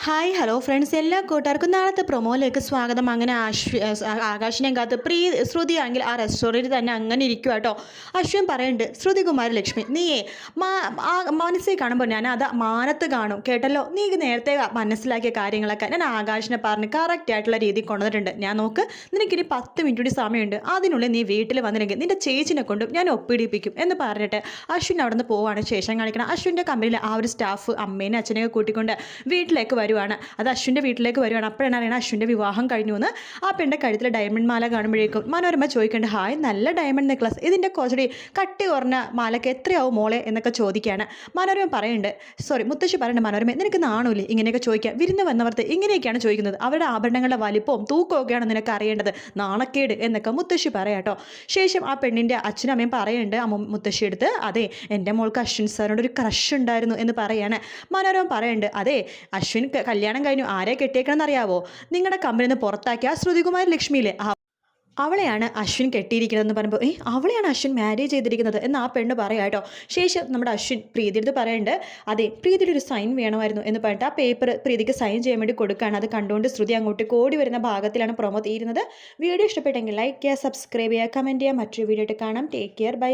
Hi hello friends, എല്ലാ കൂട്ടുകാർക്കും നാളത്തെ പ്രൊമോയിലേക്ക് സ്വാഗതം. അങ്ങനെ ആകാശിനെ കാത്ത് ശ്രുതി ആണെങ്കിൽ ആ റെസ്റ്റോറൻറ്റിൽ തന്നെ അങ്ങനെ ഇരിക്കുക കേട്ടോ. അശ്വിൻ പറയുന്നുണ്ട്, ശ്രുതി കുമാരി ലക്ഷ്മി, നീയേ മനസ്സിൽ കാണുമ്പോൾ ഞാൻ അത് മാനത്ത് കാണും കേട്ടല്ലോ. നീ നേരത്തെ മനസ്സിലാക്കിയ കാര്യങ്ങളൊക്കെ ഞാൻ ആകാശിനെ പറഞ്ഞ് കറക്റ്റ് ആയിട്ടുള്ള രീതിയിൽ കൊണ്ടുവന്നിട്ടുണ്ട്. ഞാൻ നോക്ക്, നിനക്കിനി 10 മിനിറ്റ് കൂടി സമയമുണ്ട്. അതിനുള്ളിൽ നീ വീട്ടിൽ വന്നില്ലെങ്കിൽ നിൻ്റെ ചേച്ചിനെ കൊണ്ടും ഞാൻ ഒപ്പിടിപ്പിക്കും എന്ന് പറഞ്ഞിട്ട് അശ്വിൻ അവിടെ നിന്ന് പോവാണ്. ശേഷം കാണിക്കണം, അശ്വിൻ്റെ കമ്പനിയിൽ ആ ഒരു സ്റ്റാഫ് അമ്മേനെ അച്ഛനെയൊക്കെ കൂട്ടിക്കൊണ്ട് വീട്ടിലേക്ക് വരുവാണ്. അത് അശ്വിൻ്റെ വീട്ടിലേക്ക് വരുവാണ്. അപ്പോഴാണ് അറിയണം അശ്വിൻ്റെ വിവാഹം കഴിഞ്ഞു എന്ന്. ആ പെണ്ണിൻ്റെ കഴുത്തിൽ ഡയമണ്ട് മാല കാണുമ്പോഴേക്കും മനോരമ ചോദിക്കേണ്ട, ഹായ് നല്ല ഡയമണ്ട് നെക്ലസ്, ഇതിൻ്റെ കുറച്ചുകൂടി കട്ടി കുറഞ്ഞ മാലയ്ക്ക് എത്രയാവും മോളെ എന്നൊക്കെ ചോദിക്കുകയാണ്. മനോരമ പറയുന്നുണ്ട്, സോറി മുത്തശ്ശി പറയുന്നുണ്ട്, മനോരമ നിനക്ക് നാണൂല്ലേ ഇങ്ങനെയൊക്കെ ചോദിക്കാം? വിരുന്ന് വന്നവർക്ക് ഇങ്ങനെയൊക്കെയാണ് ചോദിക്കുന്നത്. അവരുടെ ആഭരണങ്ങളുടെ വലിപ്പവും തൂക്കമൊക്കെയാണ് നിനക്ക് അറിയേണ്ടത്, നാണക്കേട് എന്നൊക്കെ മുത്തശ്ശി പറയാട്ടോ. ശേഷം ആ പെണ്ണിൻ്റെ അച്ഛനും അമ്മയും പറയുന്നുണ്ട് മുത്തശ്ശി എടുത്ത്, അതെ എൻ്റെ മോൾക്ക് അശ്വിൻ സാറിനോട് ഒരു ക്രഷ് ഉണ്ടായിരുന്നു എന്ന് പറയാണ്. മനോരമ പറയുന്നുണ്ട്, അതെ അശ്വിൻ കല്യാണം കഴിഞ്ഞു, ആരെ കെട്ടിയേക്കണമെന്ന് അറിയാവോ? നിങ്ങളുടെ കമ്പനിയിൽ നിന്ന് പുറത്താക്കിയ ശ്രുതികുമാരി ലക്ഷ്മിയിലെ അവളെയാണ് അശ്വിൻ കെട്ടിയിരിക്കുന്നതെന്ന് പറയുമ്പോൾ, അവളെയാണ് അശ്വിൻ മാരേജ് ചെയ്തിരിക്കുന്നത് എന്ന് ആ പെണ്ണ് പറയാം കേട്ടോ. ശേഷം നമ്മുടെ അശ്വിൻ പ്രീതിയുടെ പറയുന്നുണ്ട്, അതെ പ്രീതിയുടെ ഒരു സൈൻ വേണമായിരുന്നു എന്ന് പറഞ്ഞിട്ട് ആ പേപ്പർ പ്രീതിക്ക് സൈൻ ചെയ്യാൻ വേണ്ടി കൊടുക്കുകയാണ്. അത് കണ്ടുകൊണ്ട് ശ്രുതി അങ്ങോട്ട് കോടി വരുന്ന ഭാഗത്തിലാണ് പ്രൊമോ തീരുന്നത്. വീഡിയോ ഇഷ്ടപ്പെട്ടെങ്കിൽ ലൈക്ക് ചെയ്യുക, സബ്സ്ക്രൈബ് ചെയ്യുക, കമൻറ്റ് ചെയ്യുക. മറ്റൊരു വീഡിയോ ആയിട്ട് കാണാം. Take care, by.